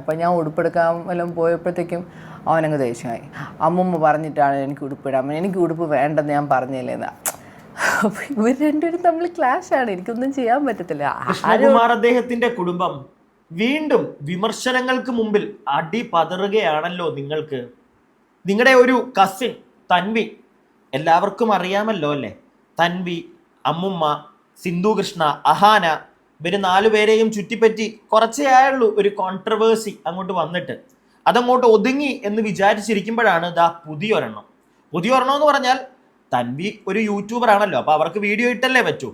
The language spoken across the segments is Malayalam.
അപ്പം ഞാൻ ഉടുപ്പെടുക്കാൻ വല്ലതും പോയപ്പോഴത്തേക്കും അവനങ്ങ് ദേഷ്യമായി. അമ്മൂമ്മ പറഞ്ഞിട്ടാണ് എനിക്ക് ഉടുപ്പിടാൻ, എനിക്ക് ഉടുപ്പ് വേണ്ടെന്ന് ഞാൻ പറഞ്ഞില്ലേന്നാ. അപ്പോൾ ഇവർ രണ്ടുപേരും തമ്മിൽ ക്ലാഷാണ്, എനിക്കൊന്നും ചെയ്യാൻ പറ്റത്തില്ല. കൃഷ്ണകുമാർ അദ്ദേഹത്തിന്റെ കുടുംബം വീണ്ടും വിമർശനങ്ങൾക്ക് മുമ്പിൽ അടി പതറുകയാണല്ലോ. നിങ്ങളുടെ ഒരു കസിൻ തൻവി, എല്ലാവർക്കും അറിയാമല്ലോ അല്ലേ? തൻവി, അമ്മുമ്മ, സിന്ധു കൃഷ്ണ, അഹാന, ഇവര് 4 പേരെയും ചുറ്റിപ്പറ്റി കുറച്ചേ ആയുള്ളൂ ഒരു കോൺട്രവേഴ്സി അങ്ങോട്ട് വന്നിട്ട്. അതങ്ങോട്ട് ഒതുങ്ങി എന്ന് വിചാരിച്ചിരിക്കുമ്പോഴാണ് പുതിയൊരെണ്ണം എന്ന് പറഞ്ഞാൽ തൻവി ഒരു യൂട്യൂബർ ആണല്ലോ, അപ്പൊ അവർക്ക് വീഡിയോ ഇട്ടല്ലേ പറ്റൂ.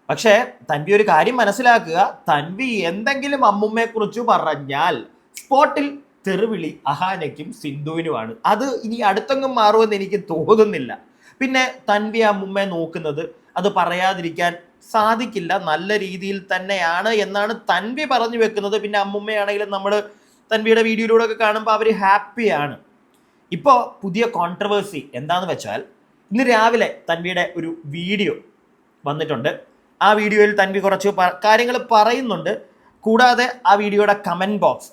പക്ഷേ തൻവി ഒരു കാര്യം മനസ്സിലാക്കുക, തൻവി എന്തെങ്കിലും അമ്മുമ്മയെ കുറിച്ച് പറഞ്ഞാൽ സ്പോട്ടിൽ തെറിവിളി അഹാനയ്ക്കും സിന്ധുവിനുമാണ്. അത് ഇനി അടുത്തെങ്ങും മാറുമെന്ന് എനിക്ക് തോന്നുന്നില്ല. പിന്നെ തൻവി അമ്മുമ്മയെ നോക്കുന്നത് അത് പറയാതിരിക്കാൻ സാധിക്കില്ല, നല്ല രീതിയിൽ തന്നെയാണ് എന്നാണ് തൻവി പറഞ്ഞു വെക്കുന്നത്. പിന്നെ അമ്മുമ്മയാണെങ്കിലും നമ്മൾ തൻവിയുടെ വീഡിയോയിലൂടെ ഒക്കെ കാണുമ്പോൾ അവർ ഹാപ്പിയാണ്. ഇപ്പോൾ പുതിയ കോൺട്രവേഴ്സി എന്താന്ന് വെച്ചാൽ, ഇന്ന് രാവിലെ തൻവിയുടെ ഒരു വീഡിയോ വന്നിട്ടുണ്ട്. ആ വീഡിയോയിൽ തൻവി കുറച്ച് കാര്യങ്ങൾ പറയുന്നുണ്ട്. കൂടാതെ ആ വീഡിയോയുടെ കമൻറ്റ് ബോക്സ്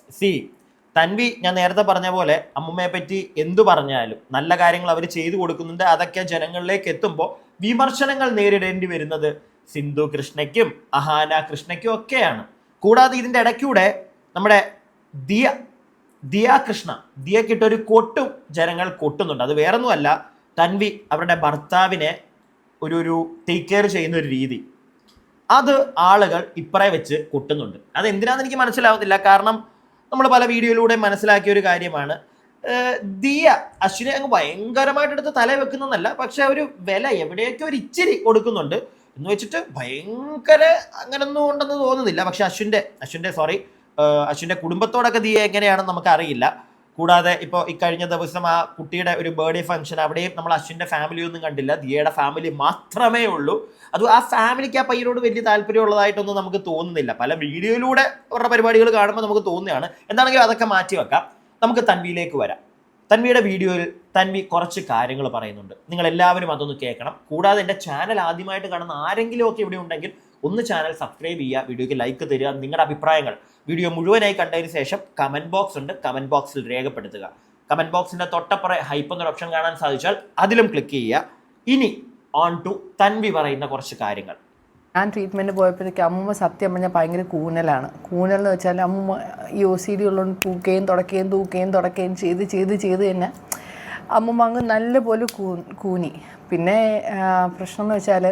തൻവി ഞാൻ നേരത്തെ പറഞ്ഞ പോലെ അമ്മുമ്മയെ പറ്റി എന്തു പറഞ്ഞാലും നല്ല കാര്യങ്ങൾ അവർ ചെയ്തു കൊടുക്കുന്നുണ്ട്. അതൊക്കെ ജനങ്ങളിലേക്ക് എത്തുമ്പോൾ വിമർശനങ്ങൾ നേരിടേണ്ടി വരുന്നത് സിന്ധു കൃഷ്ണയ്ക്കും അഹാന കൃഷ്ണയ്ക്കും ഒക്കെയാണ്. കൂടാതെ ഇതിൻ്റെ ഇടയ്ക്കൂടെ നമ്മുടെ ദിയക്കിട്ടൊരു കൊട്ടും ജനങ്ങൾ കൊട്ടുന്നുണ്ട്. അത് വേറൊന്നുമല്ല, തൻവി അവരുടെ ഭർത്താവിനെ ഒരു ടേക്ക് കെയർ ചെയ്യുന്ന ഒരു രീതി, അത് ആളുകൾ ഇപ്പറേ വെച്ച് കൊട്ടുന്നുണ്ട്. അത് എന്തിനാണെന്ന് എനിക്ക് മനസ്സിലാവുന്നില്ല. കാരണം നമ്മൾ പല വീഡിയോയിലൂടെ മനസ്സിലാക്കിയ ഒരു കാര്യമാണ്, ദിയ അശ്വിനെ അങ്ങ് ഭയങ്കരമായിട്ട് എടുത്ത് തല വെക്കുന്നതല്ല, പക്ഷെ ഒരു വില എവിടെയൊക്കെ ഒരു ഇച്ചിരി കൊടുക്കുന്നുണ്ട് എന്ന് വെച്ചിട്ട് ഭയങ്കര അങ്ങനൊന്നും ഉണ്ടെന്ന് തോന്നുന്നില്ല. പക്ഷെ അശ്വിൻ്റെ കുടുംബത്തോടൊക്കെ ദിയ എങ്ങനെയാണെന്ന് നമുക്ക് അറിയില്ല. കൂടാതെ ഇപ്പോൾ ഇക്കഴിഞ്ഞ ദിവസം ആ കുട്ടിയുടെ ഒരു ബർത്ത്ഡേ ഫംഗ്ഷൻ, അവിടെയും നമ്മൾ അശ്വിൻ്റെ ഫാമിലി ഒന്നും കണ്ടില്ല, ദിയയുടെ ഫാമിലി മാത്രമേ ഉള്ളൂ. അത് ആ ഫാമിലിക്ക് ആ പയ്യനോട് വലിയ താല്പര്യമുള്ളതായിട്ടൊന്നും നമുക്ക് തോന്നുന്നില്ല. പല വീഡിയോയിലൂടെ അവരുടെ പരിപാടികൾ കാണുമ്പോൾ നമുക്ക് തോന്നുകയാണ്. എന്താണെങ്കിലും അതൊക്കെ മാറ്റി വെക്കാം. നമുക്ക് തൻവിയിലേക്ക് വരാം. തൻവിയുടെ വീഡിയോയിൽ തൻവി കുറച്ച് കാര്യങ്ങൾ പറയുന്നുണ്ട്, നിങ്ങൾ എല്ലാവരും അതൊന്ന് കേൾക്കണം. കൂടാതെ എൻ്റെ ചാനൽ ആദ്യമായിട്ട് കാണുന്ന ആരെങ്കിലും ഒക്കെ ഇവിടെ ഉണ്ടെങ്കിൽ ഒന്ന് ചാനൽ സബ്സ്ക്രൈബ് ചെയ്യുക, വീഡിയോയ്ക്ക് ലൈക്ക് തരിക, നിങ്ങളുടെ അഭിപ്രായങ്ങൾ വീഡിയോ മുഴുവനായി കണ്ടതിന് ശേഷം കമൻറ്റ് ബോക്സ് ഉണ്ട്, കമൻറ്റ് ബോക്സിൽ രേഖപ്പെടുത്തുക. കമൻറ്റ് ബോക്സിൻ്റെ തൊട്ടപ്പുറം ഹൈപ്പ് എന്നൊരു ഓപ്ഷൻ കാണാൻ സാധിച്ചാൽ അതിലും ക്ലിക്ക് ചെയ്യുക. ഇനി ഓൺ ടു തൻവി പറയുന്ന കുറച്ച് കാര്യങ്ങൾ. ഞാൻ ട്രീറ്റ്മെൻറ്റ് പോയപ്പോഴത്തേക്ക് അമ്മൂമ്മ സത്യം പറഞ്ഞാൽ ഭയങ്കര കൂനലാണ്. കൂനലെന്ന് വെച്ചാൽ അമ്മൂമ്മ ഈ OCD ഉള്ളതുകൊണ്ട് തൂക്കുകയും തുടക്കുകയും ചെയ്ത് തന്നെ അമ്മൂമ്മ അങ്ങ് നല്ലപോലെ കൂനി. പിന്നെ പ്രശ്നം എന്ന് വെച്ചാൽ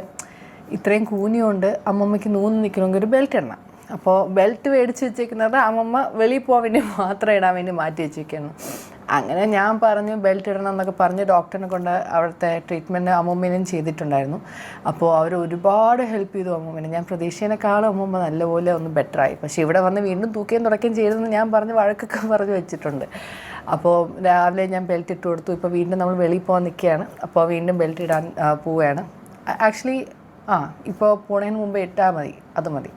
ഇത്രയും കൂനിയുണ്ട് അമ്മമ്മയ്ക്ക് നൂന്ന് നിൽക്കണമെങ്കിൽ ഒരു ബെൽറ്റ് ഇടണം. അപ്പോൾ ബെൽറ്റ് മേടിച്ച് വെച്ചേക്കുന്നത് അമ്മമ്മ വെളിയിൽ പോകാൻ വേണ്ടി മാത്രം ഇടാൻ വേണ്ടി മാറ്റി വെച്ചേക്കുന്നു. അങ്ങനെ ഞാൻ പറഞ്ഞു ബെൽറ്റ് ഇടണം എന്നൊക്കെ പറഞ്ഞ് ഡോക്ടറിനെ കൊണ്ട് അവിടുത്തെ ട്രീറ്റ്മെൻറ്റ് അമ്മൂമ്മേനും ചെയ്തിട്ടുണ്ടായിരുന്നു. അപ്പോൾ അവർ ഒരുപാട് ഹെൽപ്പ് ചെയ്തു അമ്മൂമ്മേനെ. ഞാൻ പ്രതീക്ഷേനേക്കാളും അമ്മൂമ്മ നല്ലപോലെ ഒന്ന് ബെറ്ററായി. പക്ഷേ ഇവിടെ വന്ന് വീണ്ടും തൂക്കുകയും തുടക്കുകയും ചെയ്തെന്ന് ഞാൻ വഴക്കൊക്കെ പറഞ്ഞ് വെച്ചിട്ടുണ്ട്. അപ്പോൾ രാവിലെ ഞാൻ ബെൽറ്റ് ഇട്ട് കൊടുത്തു. ഇപ്പോൾ വീണ്ടും നമ്മൾ വെളിയിൽ പോകാൻ നിൽക്കുകയാണ്. അപ്പോൾ വീണ്ടും ബെൽറ്റ് ഇടാൻ പോവുകയാണ്. ആക്ച്വലി ഇപ്പോൾ പോണതിന് മുമ്പ് ഇട്ടാൽ മതി, അത് മതി.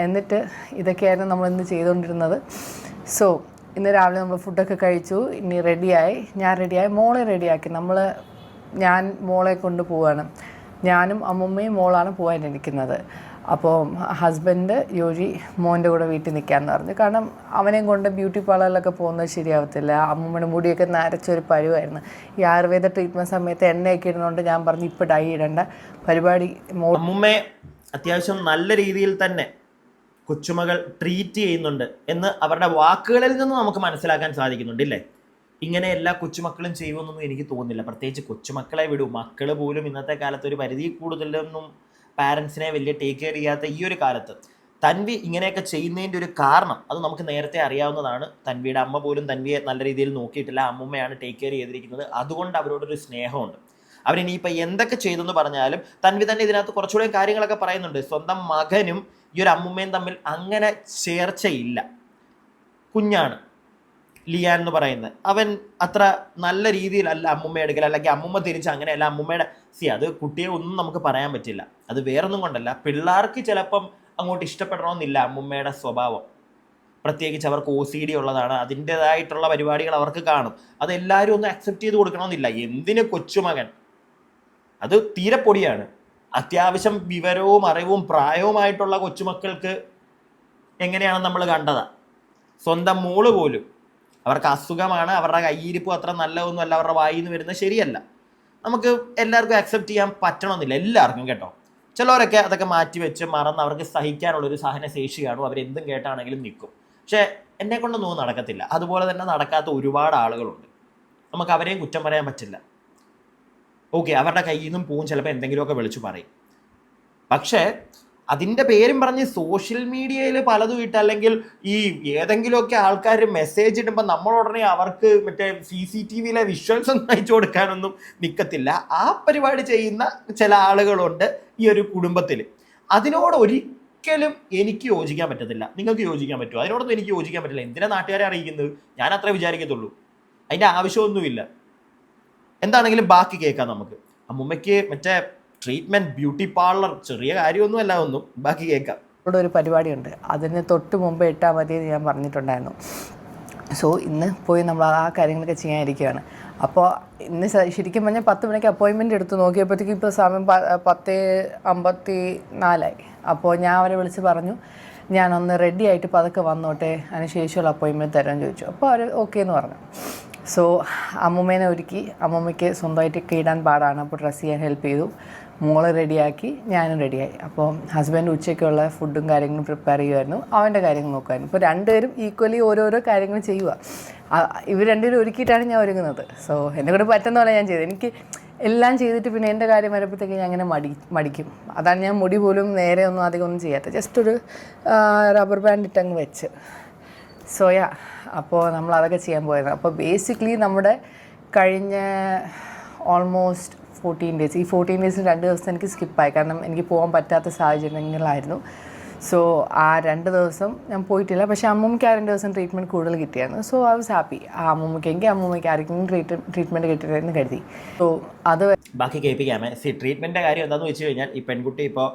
എന്നിട്ട് ഇതൊക്കെയായിരുന്നു നമ്മളിന്ന് ചെയ്തുകൊണ്ടിരുന്നത്. സോ ഇന്ന് രാവിലെ നമ്മൾ ഫുഡൊക്കെ കഴിച്ചു, ഇനി ഞാൻ റെഡിയായി, മോളെ റെഡിയാക്കി. ഞാൻ മോളെ കൊണ്ട് പോവാണ്. ഞാനും അമ്മുമ്മയും മോളാണ് പോകാനിരിക്കുന്നത്. അപ്പോൾ ഹസ്ബൻഡ് യോജി മോൻ്റെ കൂടെ വീട്ടിൽ നിൽക്കാമെന്ന് പറഞ്ഞു. കാരണം അവനെയും കൊണ്ട് ബ്യൂട്ടി പാർലറിലൊക്കെ പോകുന്നത് ശരിയാവത്തില്ല. അമ്മുമ്മയുടെ മുടിയൊക്കെ നരച്ചൊരു പരുവായിരുന്നു. ഈ ആയുർവേദ ട്രീറ്റ്മെൻറ്റ് സമയത്ത് എണ്ണയൊക്കെ ഇടുന്നതുകൊണ്ട് ഞാൻ പറഞ്ഞു ഇപ്പോൾ ഡൈ ഇടേണ്ട പരിപാടി. അമ്മുമ്മയെ അത്യാവശ്യം നല്ല രീതിയിൽ തന്നെ കൊച്ചുമകൾ ട്രീറ്റ് ചെയ്യുന്നുണ്ട് എന്ന് അവരുടെ വാക്കുകളിൽ നിന്ന് നമുക്ക് മനസ്സിലാക്കാൻ സാധിക്കുന്നുണ്ട് ഇല്ലേ? ഇങ്ങനെ എല്ലാ കൊച്ചുമക്കളും ചെയ്യുമെന്നൊന്നും എനിക്ക് തോന്നുന്നില്ല. പ്രത്യേകിച്ച് കൊച്ചുമക്കളെ വിടും, മക്കൾ പോലും ഇന്നത്തെ കാലത്ത് ഒരു പരിധി കൂടുതലൊന്നും പാരൻസിനെ വലിയ ടേക്ക് കെയർ ചെയ്യാത്ത ഈ ഒരു കാലത്ത് തൻവി ഇങ്ങനെയൊക്കെ ചെയ്യുന്നതിൻ്റെ ഒരു കാരണം അത് നമുക്ക് നേരത്തെ അറിയാവുന്നതാണ്. തൻവിയുടെ അമ്മ പോലും തൻവിയെ നല്ല രീതിയിൽ നോക്കിയിട്ടില്ല, അമ്മുമ്മയാണ് ടേക്ക് കെയർ ചെയ്തിരിക്കുന്നത്. അതുകൊണ്ട് അവരോടൊരു സ്നേഹമുണ്ട്. അവരിനിയിപ്പോൾ എന്തൊക്കെ ചെയ്തെന്ന് പറഞ്ഞാലും തൻവി തന്നെ ഇതിനകത്ത് കുറച്ചുകൂടെ കാര്യങ്ങളൊക്കെ പറയുന്നുണ്ട്. സ്വന്തം മകനും ഈ ഒരു അമ്മുമ്മയും തമ്മിൽ അങ്ങനെ ചേർച്ചയില്ല. കുഞ്ഞാണ് ലിയാൻ എന്ന് പറയുന്നത്, അവൻ അത്ര നല്ല രീതിയിലല്ല അമ്മുമ്മ എടുക്കൽ, അല്ലെങ്കിൽ അമ്മുമ്മ തിരിച്ച് അങ്ങനെയല്ല അമ്മുമ്മയുടെ അത് കുട്ടിയെ ഒന്നും നമുക്ക് പറയാൻ പറ്റില്ല. അത് വേറൊന്നും കൊണ്ടല്ല, പിള്ളേർക്ക് ചിലപ്പം അങ്ങോട്ട് ഇഷ്ടപ്പെടണമെന്നില്ല അമ്മുമ്മയുടെ സ്വഭാവം. പ്രത്യേകിച്ച് അവർക്ക് OCD ഉള്ളതാണ്, അതിൻ്റെതായിട്ടുള്ള പരിപാടികൾ അവർക്ക് കാണും. അതെല്ലാവരും ഒന്ന് അക്സെപ്റ്റ് ചെയ്ത് കൊടുക്കണമെന്നില്ല. എന്തിന് കൊച്ചുമകൻ, അത് തീരെ പൊടിയാണ്. അത്യാവശ്യം വിവരവും അറിവും പ്രായവുമായിട്ടുള്ള കൊച്ചുമക്കൾക്ക് എങ്ങനെയാണ് നമ്മൾ കണ്ടതാ. സ്വന്തം മോള് പോലും അവർക്ക് അസുഖമാണ്, അവരുടെ കയ്യിരിപ്പും അത്ര നല്ലതൊന്നുമല്ല, അവരുടെ വായിൽ നിന്ന് വരുന്നത് ശരിയല്ല. നമുക്ക് എല്ലാവർക്കും അക്സെപ്റ്റ് ചെയ്യാൻ പറ്റണമെന്നില്ല, എല്ലാവർക്കും കേട്ടോ. ചിലവരൊക്കെ അതൊക്കെ മാറ്റി വെച്ച് മറന്ന് അവർക്ക് സഹിക്കാനുള്ളൊരു സഹനശേഷി കാണും, അവരെന്തും കേട്ടാണെങ്കിലും നിൽക്കും. പക്ഷേ എന്നെ കൊണ്ടൊന്നും നടക്കത്തില്ല. അതുപോലെ തന്നെ നടക്കാത്ത ഒരുപാട് ആളുകളുണ്ട്, നമുക്ക് അവരെയും കുറ്റം പറയാൻ പറ്റില്ല. ഓക്കെ, അവരുടെ കയ്യിൽ നിന്നും പോവും, ചിലപ്പോൾ എന്തെങ്കിലുമൊക്കെ വിളിച്ചു പറയും. പക്ഷേ അതിൻ്റെ പേരും പറഞ്ഞ് സോഷ്യൽ മീഡിയയിൽ പലതും ഇട്ട്, അല്ലെങ്കിൽ ഈ ഏതെങ്കിലുമൊക്കെ ആൾക്കാർ മെസ്സേജ് ഇടുമ്പോൾ നമ്മൾ ഉടനെ അവർക്ക് മറ്റേ CCTVയിലെ വിഷ്വൽസ് ഒന്നും അയച്ചു കൊടുക്കാനൊന്നും നിൽക്കത്തില്ല. ആ പരിപാടി ചെയ്യുന്ന ചില ആളുകളുണ്ട് ഈ ഒരു കുടുംബത്തിൽ. അതിനോട് ഒരിക്കലും എനിക്ക് യോജിക്കാൻ പറ്റത്തില്ല. നിങ്ങൾക്ക് യോജിക്കാൻ പറ്റുമോ? അതിനോടൊന്നും എനിക്ക് യോജിക്കാൻ പറ്റില്ല. എന്തിനാ നാട്ടുകാരെ അറിയിക്കുന്നത്? ഞാൻ അത്ര വിചാരിക്കത്തുള്ളൂ, അതിൻ്റെ ആവശ്യമൊന്നുമില്ല. എന്താണെങ്കിലും ബാക്കി കേൾക്കാം നമുക്ക്. അമ്മുമ്മയ്ക്ക് മറ്റേ ട്രീറ്റ്മെൻറ്റ്, ബ്യൂട്ടി പാർലർ, ചെറിയ കാര്യമൊന്നുമല്ല, ഒന്നും ബാക്കി കേൾക്കാം. ഇവിടെ ഒരു പരിപാടിയുണ്ട്, അതിന് തൊട്ട് മുമ്പ് ഇട്ടാൽ മതി എന്ന് ഞാൻ പറഞ്ഞിട്ടുണ്ടായിരുന്നു. സോ ഇന്ന് പോയി നമ്മൾ ആ കാര്യങ്ങളൊക്കെ ചെയ്യാനിരിക്കുകയാണ്. അപ്പോൾ ഇന്ന് ശരിക്കും പറഞ്ഞാൽ 10 മണിക്ക് അപ്പോയിൻമെൻറ്റ് എടുത്ത് നോക്കിയപ്പോഴത്തേക്കും ഇപ്പോൾ സമയം 10:54. അപ്പോൾ ഞാൻ അവരെ വിളിച്ച് പറഞ്ഞു, ഞാനൊന്ന് റെഡി ആയിട്ട് പതുക്കെ വന്നോട്ടെ, അതിന് ശേഷമുള്ള അപ്പോയിൻമെൻറ്റ് തരാമെന്ന് ചോദിച്ചു. അപ്പോൾ അവർ ഓക്കെ എന്ന് പറഞ്ഞു. സോ അമ്മൂമ്മേനെ ഒരുക്കി. അമ്മൂമ്മയ്ക്ക് സ്വന്തമായിട്ടൊക്കെ ഇടാൻ പാടാണ്, അപ്പോൾ ഡ്രസ്സ് ചെയ്യാൻ ഹെൽപ്പ് ചെയ്തു. മോള് റെഡിയാക്കി, ഞാനും റെഡിയായി. അപ്പോൾ ഹസ്ബൻഡ് ഉച്ചയ്ക്കുള്ള ഫുഡും കാര്യങ്ങളും പ്രിപ്പയർ ചെയ്യുമായിരുന്നു, അവൻ്റെ കാര്യങ്ങൾ നോക്കുമായിരുന്നു. ഇപ്പോൾ രണ്ടുപേരും ഈക്വലി ഓരോരോ കാര്യങ്ങൾ ചെയ്യുക. ഇവർ രണ്ടുപേരും ഒരുക്കിയിട്ടാണ് ഞാൻ ഒരുങ്ങുന്നത്. സോ എന്നെ കൂടെ പറ്റുന്ന പോലെ ഞാൻ ചെയ്തു. എനിക്ക് എല്ലാം ചെയ്തിട്ട് പിന്നെ എൻ്റെ കാര്യം വരുമ്പോഴത്തേക്ക് ഞാൻ അങ്ങനെ മടിക്കും. അതാണ് ഞാൻ മുടി പോലും നേരെ ഒന്നും അധികം ഒന്നും ചെയ്യാത്ത, ജസ്റ്റ് ഒരു റബ്ബർ ബാൻഡ് ഇട്ടങ്ങ് വെച്ച്. സോ അപ്പോൾ നമ്മൾ അതൊക്കെ ചെയ്യാൻ പോയത്. അപ്പോൾ ബേസിക്കലി നമ്മുടെ കഴിഞ്ഞ ഓൾമോസ്റ്റ് 14 ഡേയ്സ്, ഈ 14 ഡേയ്സിൽ 2 ദിവസം എനിക്ക് സ്കിപ്പായി, കാരണം എനിക്ക് പോകാൻ പറ്റാത്ത സാഹചര്യങ്ങളായിരുന്നു. സോ ആ 2 ദിവസം ഞാൻ പോയിട്ടില്ല. പക്ഷേ അമ്മൂമ്മയ്ക്ക് ആ 2 ദിവസം ട്രീറ്റ്മെൻറ്റ് കൂടുതൽ കിട്ടിയായിരുന്നു. So I was happy. അമ്മൂമ്മയ്ക്ക് ആർക്കെങ്കിലും ട്രീറ്റ്മെൻറ്റ് കിട്ടിയെന്ന് കരുതി. സോ അത് ബാക്കി കേൾപ്പിക്കാമേ. ട്രീറ്റ്മെൻറ്റിൻ്റെ കാര്യം എന്താണെന്ന് വെച്ച് കഴിഞ്ഞാൽ, ഈ പെൺകുട്ടി ഇപ്പോൾ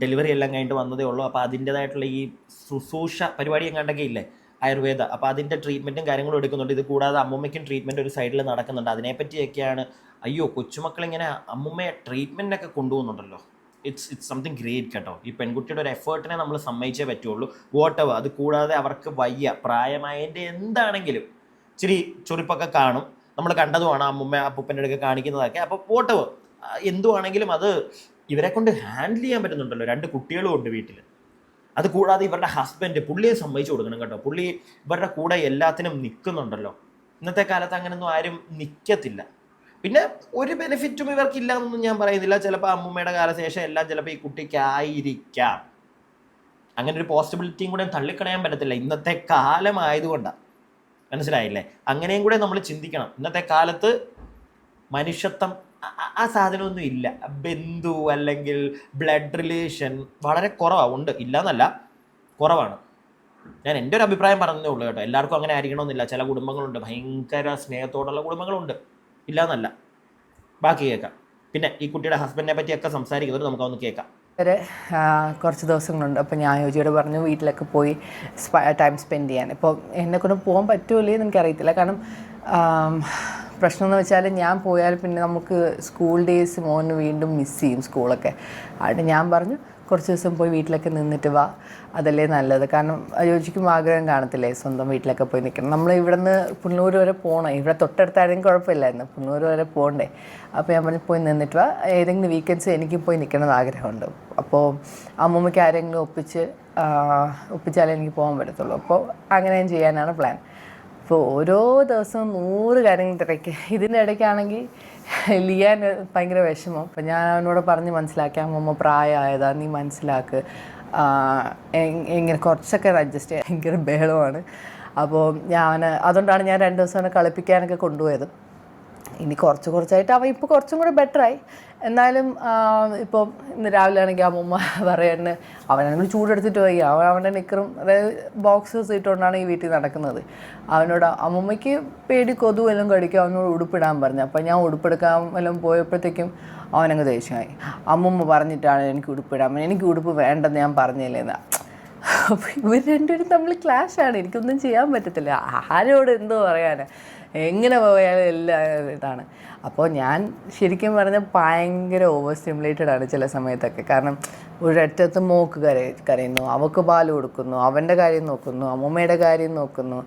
ഡെലിവറി എല്ലാം കഴിഞ്ഞിട്ട് വന്നതേ ഉള്ളൂ. അപ്പോൾ അതിൻ്റേതായിട്ടുള്ള ഈ ശുശ്രൂഷ പരിപാടി എങ്ങാണ്ടൊക്കെ ഇല്ലേ, ആയുർവേദ, അപ്പോൾ അതിൻ്റെ ട്രീറ്റ്മെൻറ്റും കാര്യങ്ങളും എടുക്കുന്നുണ്ട്. ഇത് കൂടാതെ അമ്മൂമ്മയ്ക്കും ട്രീറ്റ്മെൻറ്റ് ഒരു സൈഡിൽ നടക്കുന്നുണ്ട്. അതിനെപ്പറ്റിയൊക്കെയാണ്. അയ്യോ, കൊച്ചുമക്കളിങ്ങനെ അമ്മൂമ്മയെ ട്രീറ്റ്മെൻറ്റിനൊക്കെ കൊണ്ടുപോകുന്നുണ്ടല്ലോ. ഇറ്റ്സ് സംതിങ് ഗ്രേറ്റ് കേട്ടോ. ഈ പെൺകുട്ടിയുടെ ഒരു എഫേർട്ടിനെ നമ്മൾ സമ്മതിച്ചേ പറ്റുള്ളൂ. വോട്ടവ്. അത് കൂടാതെ അവർക്ക് വയ്യ, പ്രായമായതിൻ്റെ എന്താണെങ്കിലും ഇച്ചിരി ചൊറിപ്പൊക്കെ കാണും, നമ്മൾ കണ്ടതുമാണ് അമ്മൂമ്മ അപ്പൂപ്പൻ്റെ അടുക്കെ കാണിക്കുന്നതൊക്കെ. അപ്പോൾ വോട്ടവ് എന്തുവാണെങ്കിലും അത് ഇവരെ കൊണ്ട് ഹാൻഡിൽ ചെയ്യാൻ പറ്റുന്നുണ്ടല്ലോ. 2 കുട്ടികളും ഉണ്ട് വീട്ടിൽ. അത് കൂടാതെ ഇവരുടെ ഹസ്ബൻഡ്, പുള്ളിയെ സമ്മതിച്ചു കൊടുക്കണം കേട്ടോ. പുള്ളി ഇവരുടെ കൂടെ എല്ലാത്തിനും നിൽക്കുന്നുണ്ടല്ലോ. ഇന്നത്തെ കാലത്ത് അങ്ങനെയൊന്നും ആരും നിൽക്കത്തില്ല. പിന്നെ ഒരു ബെനിഫിറ്റും ഇവർക്കില്ല എന്നൊന്നും ഞാൻ പറയുന്നില്ല. ചിലപ്പോൾ അമ്മൂമ്മയുടെ കാലശേഷം എല്ലാം ചിലപ്പോൾ ഈ കുട്ടിക്കായിരിക്കാം. അങ്ങനെ ഒരു പോസിബിലിറ്റിയും കൂടെ തള്ളിക്കളയാൻ പറ്റത്തില്ല, ഇന്നത്തെ കാലമായതുകൊണ്ടാണ്. മനസ്സിലായില്ലേ? അങ്ങനെയും കൂടെ നമ്മൾ ചിന്തിക്കണം. ഇന്നത്തെ കാലത്ത് മനുഷ്യത്വം ആ സാധനമൊന്നും ഇല്ല. ബന്ധു അല്ലെങ്കിൽ ബ്ലഡ് റിലേഷൻ വളരെ കുറവാണ്. ഉണ്ട്, ഇല്ലയെന്നല്ല, കുറവാണ്. ഞാൻ എൻ്റെ ഒരു അഭിപ്രായം പറഞ്ഞതേ ഉള്ളൂ കേട്ടോ. എല്ലാവർക്കും അങ്ങനെ ആയിരിക്കണമെന്നില്ല. ചില കുടുംബങ്ങളുണ്ട് ഭയങ്കര സ്നേഹത്തോടുള്ള കുടുംബങ്ങളുണ്ട്, ഇല്ലയെന്നല്ല. ബാക്കി കേൾക്കാം. പിന്നെ ഈ കുട്ടിയുടെ ഹസ്ബൻഡിനെ പറ്റിയൊക്കെ സംസാരിക്കുന്നത് നമുക്കൊന്ന് കേൾക്കാം. വരെ കുറച്ച് ദിവസങ്ങളുണ്ട്. അപ്പോൾ ഞാൻ യോജിയോട് പറഞ്ഞു വീട്ടിലൊക്കെ പോയി ടൈം സ്പെൻഡ് ചെയ്യാൻ. ഇപ്പോൾ എന്നെക്കൊണ്ട് പോകാൻ പറ്റുമല്ലേ എന്ന് എനിക്കറിയത്തില്ല. കാരണം പ്രശ്നം എന്ന് വെച്ചാൽ ഞാൻ പോയാൽ പിന്നെ നമുക്ക് സ്കൂൾ ഡേയ്സ് മോന് വീണ്ടും മിസ് ചെയ്യും, സ്കൂളൊക്കെ. അതുകൊണ്ട് ഞാൻ പറഞ്ഞു കുറച്ച് ദിവസം പോയി വീട്ടിലൊക്കെ നിന്നിട്ട് വാ, അതല്ലേ നല്ലത്. കാരണം യോജിക്കും ആഗ്രഹം കാണത്തില്ലേ സ്വന്തം വീട്ടിലൊക്കെ പോയി നിൽക്കണം. നമ്മൾ ഇവിടെ നിന്ന് പുന്നൂർ വരെ പോകണം. ഇവിടെ തൊട്ടടുത്തായിരുന്നെങ്കിൽ കുഴപ്പമില്ലായിരുന്നു, പുന്നൂർ വരെ പോകണ്ടേ. അപ്പോൾ ഞാൻ പറഞ്ഞു പോയി നിന്നിട്ട് വാ, ഏതെങ്കിലും വീക്കെൻഡ്സ് എനിക്ക് പോയി നിൽക്കണമെന്ന് ആഗ്രഹമുണ്ട്. അപ്പോൾ അമ്മൂമ്മയ്ക്ക് ആരെങ്കിലും ഒപ്പിച്ചാലേ എനിക്ക് പോകാൻ പറ്റത്തുള്ളൂ. അപ്പോൾ അങ്ങനെ ഞാൻ ചെയ്യാനാണ് പ്ലാൻ. അപ്പോൾ ഓരോ ദിവസവും 100 കാര്യങ്ങൾ തിരക്ക്. ഇതിൻ്റെ ഇടയ്ക്കാണെങ്കിൽ ലിയാൻ ഭയങ്കര വിഷമം. അപ്പം ഞാൻ അവനോട് പറഞ്ഞ് മനസ്സിലാക്കി, അമ്മൂമ്മ പ്രായമായതാ, നീ മനസ്സിലാക്ക്, ഇങ്ങനെ കുറച്ചൊക്കെ അഡ്ജസ്റ്റ് ചെയ്യാൻ ഭയങ്കര ബഹളമാണ്. അപ്പോൾ അതുകൊണ്ടാണ് ഞാൻ 2 ദിവസം അവനെ കളിപ്പിക്കാനൊക്കെ കൊണ്ടുപോയത്. ഇനി കുറച്ചായിട്ട് അവൻ ഇപ്പോൾ കുറച്ചും കൂടെ ബെറ്ററായി. എന്നാലും ഇപ്പോൾ ഇന്ന് രാവിലെ ആണെങ്കിൽ അമ്മൂമ്മ പറയുന്നത് അവനാണെങ്കിൽ ചൂടെടുത്തിട്ട് പോയി, അവൻ്റെ നിക്കറും അതായത് ബോക്സേഴ്സ് ഇട്ടുകൊണ്ടാണ് ഈ വീട്ടിൽ നടക്കുന്നത്. അവനോട് അമ്മൂമ്മയ്ക്ക് പേടി കൊതു എല്ലാം കടിക്കും, അവനോട് ഉടുപ്പിടാൻ പറഞ്ഞു. അപ്പോൾ ഞാൻ ഉടുപ്പെടുക്കാൻ എല്ലാം പോയപ്പോഴത്തേക്കും അവനങ്ങ് ദേഷ്യമായി. അമ്മൂമ്മ പറഞ്ഞിട്ടാണ് എനിക്ക് ഉടുപ്പിടാൻ, എനിക്ക് ഉടുപ്പ് വേണ്ടെന്ന് ഞാൻ പറഞ്ഞില്ലേന്ന്. അപ്പോൾ ഇവർ രണ്ടുപേരും തമ്മിൽ ക്ലാഷാണ്. എനിക്കൊന്നും ചെയ്യാൻ പറ്റത്തില്ല. ആരോട് എന്തോ പറയാനാണ്, എങ്ങനെ പോയാലും എല്ലാം ഇതാണ്. അപ്പോൾ ഞാൻ ശരിക്കും പറഞ്ഞാൽ ഭയങ്കര ഓവർ സ്റ്റിമുലേറ്റഡ് ആണ് ചില സമയത്തൊക്കെ. കാരണം ഒരറ്റത്ത് മോക്ക് കരയുന്നു, അവൾക്ക് പാൽ കൊടുക്കുന്നു, അവൻ്റെ കാര്യം നോക്കുന്നു, അമ്മൂമ്മയുടെ കാര്യം നോക്കുന്നു,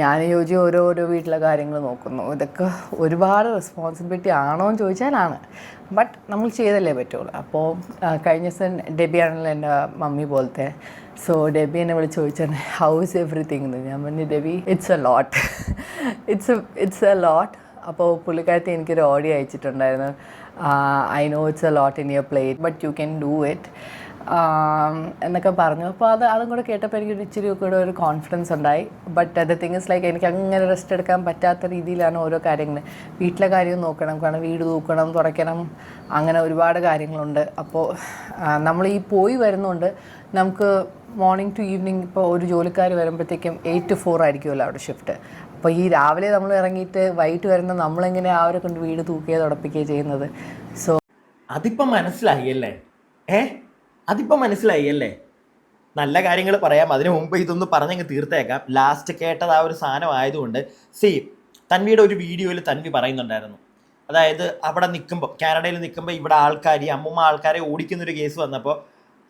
ഞാൻ യോജി ഓരോരോ വീട്ടിലെ കാര്യങ്ങൾ നോക്കുന്നു. ഇതൊക്കെ ഒരുപാട് റെസ്പോൺസിബിലിറ്റി ആണോ എന്ന് ചോദിച്ചാലാണ്. ബട്ട് നമ്മൾ ചെയ്തല്ലേ പറ്റുള്ളൂ. അപ്പോൾ കഴിഞ്ഞ ദിവസം ഡെബി ആണല്ലോ എൻ്റെ മമ്മി പോലത്തെ. സോ ഡെബി എന്നെ വിളിച്ച് ചോദിച്ചാൽ ഹൗ ഇസ് എവറിത്തിങ് എന്ന്. ഞാൻ പറഞ്ഞു Debbie it's a lot, it's a lot. അപ്പോൾ പുള്ളിക്കാരത്തി എനിക്കൊരു ഓഡിയോ അയച്ചിട്ടുണ്ടായിരുന്നു. I know it's a lot in your plate but you can do it എന്നൊക്കെ പറഞ്ഞു. അപ്പോൾ അതും കൂടെ കേട്ടപ്പോൾ എനിക്കൊരു ഇച്ചിരി കൂടെ ഒരു കോൺഫിഡൻസ് ഉണ്ടായി. But the thing is like എനിക്ക് അങ്ങനെ റെസ്റ്റ് എടുക്കാൻ പറ്റാത്ത രീതിയിലാണ് ഓരോ കാര്യങ്ങൾ. വീട്ടിലെ കാര്യം നോക്കണം, കാരണം വീട് തൂക്കണം, തുടയ്ക്കണം, അങ്ങനെ ഒരുപാട് കാര്യങ്ങളുണ്ട്. അപ്പോൾ നമ്മൾ ഈ പോയി വരുന്നതുകൊണ്ട് നമുക്ക് മോർണിംഗ് ടു ഈവനിങ് ഇപ്പോൾ ഒരു ജോലിക്കാർ വരുമ്പോഴത്തേക്കും 8 to 4 ആയിരിക്കുമല്ലോ അവിടെ ഷിഫ്റ്റ്. അപ്പോൾ ഈ രാവിലെ നമ്മൾ ഇറങ്ങിയിട്ട് വൈകിട്ട് വരുന്ന നമ്മളെങ്ങനെ അവരെ കൊണ്ട് വീട് തൂക്കുകയോ തുടപ്പിക്കുകയോ ചെയ്യുന്നത്. സോ അതിപ്പം മനസ്സിലായി അല്ലേ? അതിപ്പം മനസ്സിലായി അല്ലേ? നല്ല കാര്യങ്ങൾ പറയാം, അതിനു മുമ്പ് ഇതൊന്ന് പറഞ്ഞങ്ങ് തീർത്തേക്കാം. ലാസ്റ്റ് കേട്ടത് ആ ഒരു സാധനം ആയതുകൊണ്ട് തൻവിയുടെ ഒരു വീഡിയോയിൽ തൻവി പറയുന്നുണ്ടായിരുന്നു. അതായത് അവിടെ നിൽക്കുമ്പോൾ, കാനഡയിൽ നിൽക്കുമ്പോൾ ഇവിടെ അമ്മൂമ്മ ആൾക്കാരെ ഓടിക്കുന്നൊരു കേസ് വന്നപ്പോൾ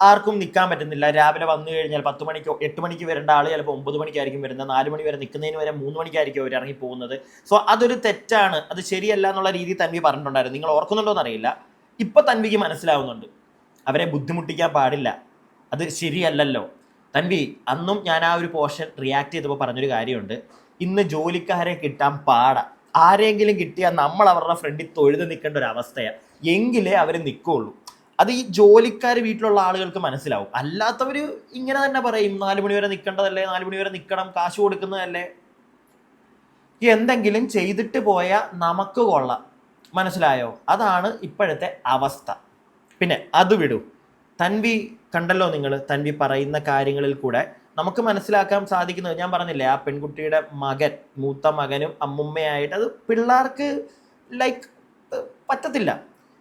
ആർക്കും നിൽക്കാൻ പറ്റുന്നില്ല. രാവിലെ വന്നു കഴിഞ്ഞാൽ 10 മണിക്കോ 8 മണിക്ക് വരേണ്ട ആൾ ചിലപ്പോൾ 9 മണിക്കായിരിക്കും വരുന്നത്. 4 മണി വരെ നിൽക്കുന്നതിന് വരെ 3 മണിക്കായിരിക്കും അവർ ഇറങ്ങി പോകുന്നത്. സോ അതൊരു തെറ്റാണ്, അത് ശരിയല്ല എന്നുള്ള രീതിയിൽ തൻവി പറഞ്ഞിട്ടുണ്ടായിരുന്നു. നിങ്ങൾ ഓർക്കുന്നുണ്ടോ എന്നറിയില്ല. ഇപ്പം തൻവിക്ക് മനസ്സിലാവുന്നുണ്ട് അവരെ ബുദ്ധിമുട്ടിക്കാൻ പാടില്ല, അത് ശരിയല്ലല്ലോ. തൻവി, അന്നും ഞാൻ ആ ഒരു പോർഷൻ റിയാക്ട് ചെയ്തപ്പോൾ പറഞ്ഞൊരു കാര്യമുണ്ട്. ഇന്ന് ജോലിക്കാരെ കിട്ടാൻ പാടാ. ആരെങ്കിലും കിട്ടിയാൽ നമ്മൾ അവരുടെ ഫ്രണ്ടിൽ തൊഴുത് നിൽക്കേണ്ട ഒരു അവസ്ഥയാണ്. എങ്കിലേ അവർ നിൽക്കുകയുള്ളൂ. അത് ഈ ജോലിക്കാർ വീട്ടിലുള്ള ആളുകൾക്ക് മനസ്സിലാവും. അല്ലാത്തവർ ഇങ്ങനെ തന്നെ പറയും, 4 മണി വരെ നിൽക്കേണ്ടതല്ലേ, 4 മണി വരെ നിൽക്കണം, കാശ് കൊടുക്കുന്നതല്ലേ. എന്തെങ്കിലും ചെയ്തിട്ട് പോയാൽ നമുക്ക് കൊള്ളാം, മനസ്സിലായോ? അതാണ് ഇപ്പോഴത്തെ അവസ്ഥ. പിന്നെ അത് വിടൂ. തൻവി കണ്ടല്ലോ നിങ്ങൾ, തൻവി പറയുന്ന കാര്യങ്ങളിൽ കൂടെ നമുക്ക് മനസ്സിലാക്കാൻ സാധിക്കുന്നത്, ഞാൻ പറഞ്ഞില്ലേ, ആ പെൺകുട്ടിയുടെ മകൻ, മൂത്ത മകനും അമ്മുമ്മയായിട്ട് അത് പിള്ളേർക്ക് ലൈക്ക് പറ്റത്തില്ല.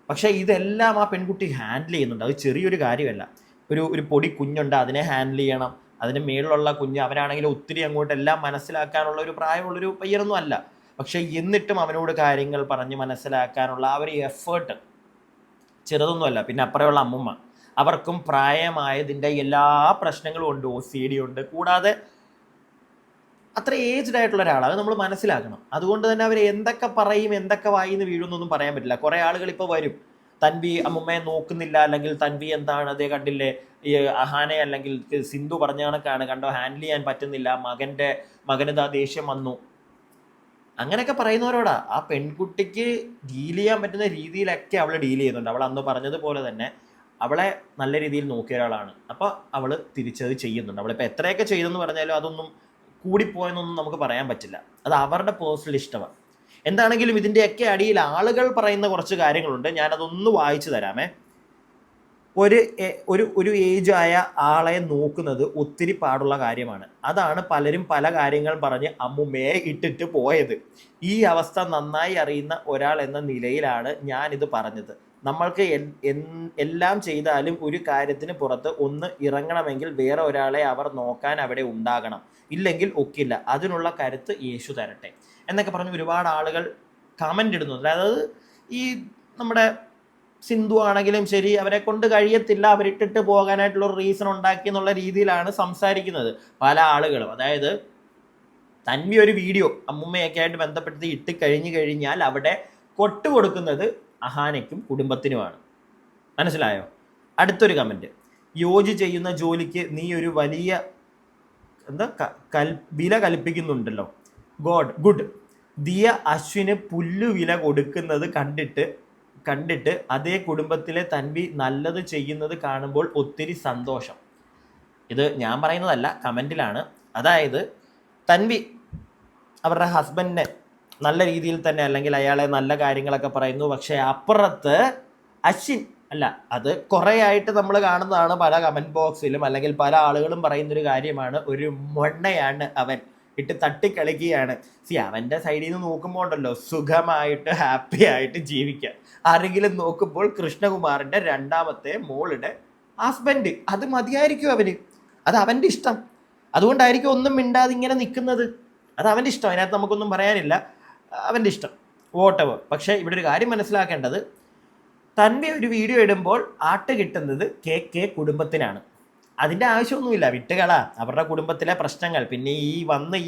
പക്ഷേ ഇതെല്ലാം ആ പെൺകുട്ടി ഹാൻഡിൽ ചെയ്യുന്നുണ്ട്. അത് ചെറിയൊരു കാര്യമല്ല. ഒരു പൊടി കുഞ്ഞുണ്ട്, അതിനെ ഹാൻഡിൽ ചെയ്യണം. അതിന് മേളിലുള്ള കുഞ്ഞ്, അവനാണെങ്കിൽ ഒത്തിരി അങ്ങോട്ട് എല്ലാം മനസ്സിലാക്കാനുള്ള ഒരു പ്രായമുള്ളൊരു പയ്യനൊന്നും അല്ല. പക്ഷേ എന്നിട്ടും അവനോട് കാര്യങ്ങൾ പറഞ്ഞ് മനസ്സിലാക്കാനുള്ള ആ ഒരു എഫേർട്ട് ചെറുതൊന്നുമല്ല. പിന്നെ അപ്പുറമുള്ള അമ്മുമ്മ, അവർക്കും പ്രായമായതിൻ്റെ എല്ലാ പ്രശ്നങ്ങളും ഉണ്ട്, OCD ഉണ്ട്. കൂടാതെ അത്ര ഏജ്ഡ് ആയിട്ടുള്ള ഒരാളാണ്, അത് നമ്മൾ മനസ്സിലാക്കണം. അതുകൊണ്ട് തന്നെ അവർ എന്തൊക്കെ പറയും, എന്തൊക്കെ വായിന്ന് വീഴുന്നൊന്നും പറയാൻ പറ്റില്ല. കുറേ ആളുകൾ ഇപ്പോൾ വരും, തൻവി അമ്മുമ്മയെ നോക്കുന്നില്ല, അല്ലെങ്കിൽ തൻവി എന്താണ് അതേ കണ്ടില്ലേ, ഈ അഹാനെ അല്ലെങ്കിൽ സിന്ധു പറഞ്ഞ കണക്കാണ്, കണ്ടോ ഹാൻഡിൽ ചെയ്യാൻ പറ്റുന്നില്ല, മകനിതാ ദേഷ്യം വന്നു, അങ്ങനെയൊക്കെ പറയുന്നവരോടാ. ആ പെൺകുട്ടിക്ക് ഡീൽ ചെയ്യാൻ പറ്റുന്ന രീതിയിലൊക്കെ അവൾ ഡീൽ ചെയ്യുന്നുണ്ട്. അവൾ അന്ന് പറഞ്ഞതുപോലെ തന്നെ അവളെ നല്ല രീതിയിൽ നോക്കിയ ഒരാളാണ്. അപ്പോൾ അവൾ തിരിച്ചത് ചെയ്യുന്നുണ്ട്. അവളിപ്പോൾ എത്രയൊക്കെ ചെയ്തെന്ന് പറഞ്ഞാലും അതൊന്നും കൂടിപ്പോയെന്നൊന്നും നമുക്ക് പറയാൻ പറ്റില്ല. അത് അവരുടെ പേഴ്സണൽ ഇഷ്ടമാണ്. എന്താണെങ്കിലും ഇതിൻ്റെയൊക്കെ അടിയിൽ ആളുകൾ പറയുന്ന കുറച്ച് കാര്യങ്ങളുണ്ട്. ഞാനതൊന്ന് വായിച്ചു തരാമേ. ഒരു ഏജായ ആളെ നോക്കുന്നത് ഒത്തിരി പാടുള്ള കാര്യമാണ്. അതാണ് പലരും പല കാര്യങ്ങൾ പറഞ്ഞ് അമ്മുമ്മയെ ഇട്ടിട്ട് പോയത്. ഈ അവസ്ഥ നന്നായി അറിയുന്ന ഒരാൾ എന്ന നിലയിലാണ് ഞാനിത് പറഞ്ഞത്. നമ്മൾക്ക് എല്ലാം ചെയ്താലും ഒരു കാര്യത്തിന് പുറത്ത് ഒന്ന് ഇറങ്ങണമെങ്കിൽ വേറെ ഒരാളെ അവർ നോക്കാൻ അവിടെ ഉണ്ടാകണം, ഇല്ലെങ്കിൽ ഒക്കില്ല. അതിനുള്ള കരുത്ത് യേശു തരട്ടെ എന്നൊക്കെ പറഞ്ഞ് ഒരുപാട് ആളുകൾ കമൻ്റ് ഇടുന്നുണ്ട്. അതായത് ഈ നമ്മുടെ സിന്ധു ആണെങ്കിലും ശരി, അവരെ കൊണ്ട് കഴിയത്തില്ല, അവരിട്ടിട്ട് പോകാനായിട്ടുള്ള ഒരു റീസൺ ഉണ്ടാക്കി എന്നുള്ള രീതിയിലാണ് സംസാരിക്കുന്നത് പല ആളുകളും. അതായത് തൻവി ഒരു വീഡിയോ അമ്മുമ്മയൊക്കെ ആയിട്ട് ബന്ധപ്പെടുത്തി ഇട്ട് കഴിഞ്ഞാൽ അവിടെ കൊട്ട് കൊടുക്കുന്നത് അഹാനയ്ക്കും കുടുംബത്തിനുമാണ്. മനസ്സിലായോ? അടുത്തൊരു കമൻറ്റ്, യോജി ചെയ്യുന്ന ജോലിക്ക് നീ ഒരു വലിയ വില കൽപ്പിക്കുന്നുണ്ടല്ലോ, ഗുഡ്. ദിയ അശ്വിന് പുല്ലുവില കൊടുക്കുന്നത് കണ്ടിട്ട് അതേ കുടുംബത്തിലെ തൻവി നല്ലത് ചെയ്യുന്നത് കാണുമ്പോൾ ഒത്തിരി സന്തോഷം. ഇത് ഞാൻ പറയുന്നതല്ല, കമൻറ്റിലാണ്. അതായത് തൻവി അവരുടെ ഹസ്ബൻഡിനെ നല്ല രീതിയിൽ തന്നെ, അല്ലെങ്കിൽ അയാളെ നല്ല കാര്യങ്ങളൊക്കെ പറയുന്നു. പക്ഷേ അപ്പുറത്ത് അശ്വിൻ അല്ല, അത് കുറേ ആയിട്ട് നമ്മൾ കാണുന്നതാണ് പല കമൻറ്റ് ബോക്സിലും, അല്ലെങ്കിൽ പല ആളുകളും പറയുന്നൊരു കാര്യമാണ്, ഒരു മൊണ്ണയാണ് അവൻ, ഇട്ട് തട്ടിക്കളിക്കുകയാണ്. അവൻ്റെ സൈഡിൽ നിന്ന് നോക്കുമ്പോൾ ഉണ്ടല്ലോ, സുഖമായിട്ട് ഹാപ്പി ആയിട്ട് ജീവിക്കുക. ആരെങ്കിലും നോക്കുമ്പോൾ കൃഷ്ണകുമാറിൻ്റെ 2ാമത്തെ മോളുടെ ഹസ്ബൻഡ്, അത് മതിയായിരിക്കും അവന്. അത് അവൻ്റെ ഇഷ്ടം. അതുകൊണ്ടായിരിക്കും ഒന്നും മിണ്ടാതെ ഇങ്ങനെ നിൽക്കുന്നത്. അത് അവൻ്റെ ഇഷ്ടം, അതിനകത്ത് നമുക്കൊന്നും പറയാനില്ല, അവൻ്റെ ഇഷ്ടം, വോട്ടെവർ. പക്ഷേ ഇവിടെ ഒരു കാര്യം മനസ്സിലാക്കേണ്ടത്, തൻവി ഒരു വീഡിയോ ഇടുമ്പോൾ ആട്ട് കിട്ടുന്നത് കെ കുടുംബത്തിനാണ്. അതിൻ്റെ ആവശ്യമൊന്നുമില്ല, വിട്ടുകള അവരുടെ കുടുംബത്തിലെ പ്രശ്നങ്ങൾ. പിന്നെ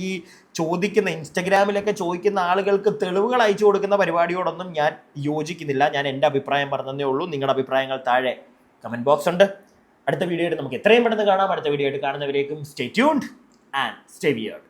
ഈ ചോദിക്കുന്ന ഇൻസ്റ്റഗ്രാമിലൊക്കെ ചോദിക്കുന്ന ആളുകൾക്ക് തെളിവുകൾ അയച്ചു കൊടുക്കുന്ന പരിപാടിയോടൊന്നും ഞാൻ യോജിക്കുന്നില്ല. ഞാൻ എൻ്റെ അഭിപ്രായം പറഞ്ഞതേ ഉള്ളൂ. നിങ്ങളുടെ അഭിപ്രായങ്ങൾ താഴെ കമൻറ്റ് ബോക്സ് ഉണ്ട്. അടുത്ത വീഡിയോ ആയിട്ട് നമുക്ക് എത്രയും പെട്ടെന്ന് കാണാം. അടുത്ത വീഡിയോ ആയിട്ട് കാണുന്നവരേക്കും stay tuned and stay weird.